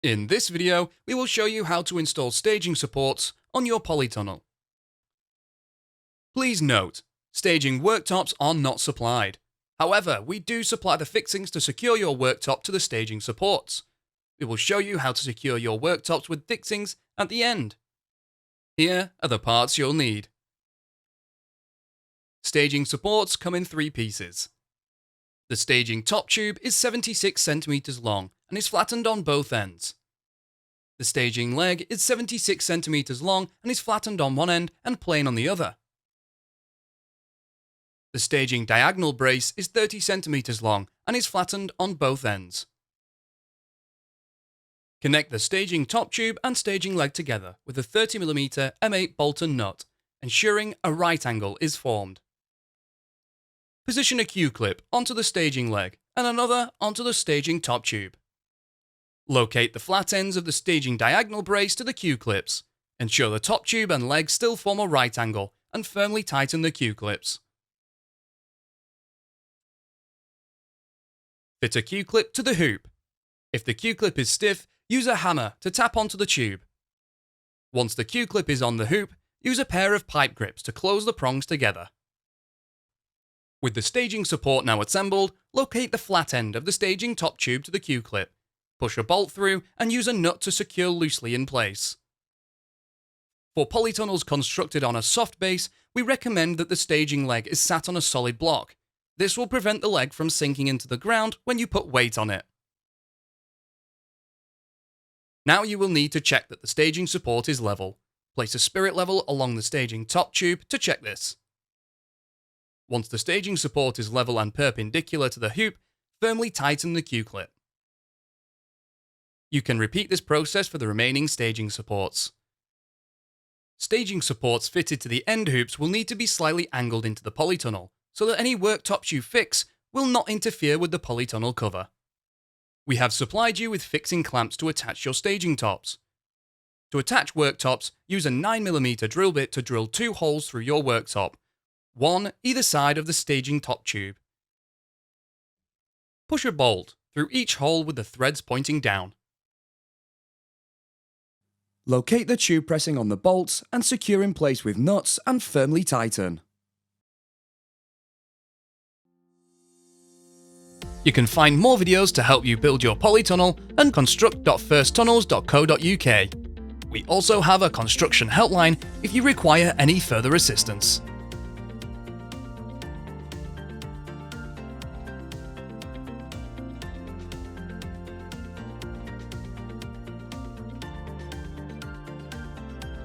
In this video, we will show you how to install staging supports on your polytunnel. Please note, staging worktops are not supplied. However, we do supply the fixings to secure your worktop to the staging supports. We will show you how to secure your worktops with fixings at the end. Here are the parts you'll need. Staging supports come in 3 pieces. The staging top tube is 76 cm long and is flattened on both ends. The staging leg is 76 cm long and is flattened on one end and plain on the other. The staging diagonal brace is 30 cm long and is flattened on both ends. Connect the staging top tube and staging leg together with a 30mm M8 bolt and nut, ensuring a right angle is formed. Position a Q-clip onto the staging leg and another onto the staging top tube. Locate the flat ends of the staging diagonal brace to the Q-clips. Ensure the top tube and leg still form a right angle and firmly tighten the Q-clips. Fit a Q-clip to the hoop. If the Q-clip is stiff, use a hammer to tap onto the tube. Once the Q-clip is on the hoop, use a pair of pipe grips to close the prongs together. With the staging support now assembled, locate the flat end of the staging top tube to the Q-clip. Push a bolt through and use a nut to secure loosely in place. For polytunnels constructed on a soft base, we recommend that the staging leg is sat on a solid block. This will prevent the leg from sinking into the ground when you put weight on it. Now you will need to check that the staging support is level. Place a spirit level along the staging top tube to check this. Once the staging support is level and perpendicular to the hoop, firmly tighten the Q-clip. You can repeat this process for the remaining staging supports. Staging supports fitted to the end hoops will need to be slightly angled into the polytunnel, so that any worktops you fix will not interfere with the polytunnel cover. We have supplied you with fixing clamps to attach your staging tops. To attach worktops, use a 9mm drill bit to drill 2 holes through your worktop, one either side of the staging top tube. Push a bolt through each hole with the threads pointing down. Locate the tube pressing on the bolts and secure in place with nuts and firmly tighten. You can find more videos to help you build your polytunnel and construct.firsttunnels.co.uk. We also have a construction helpline if you require any further assistance.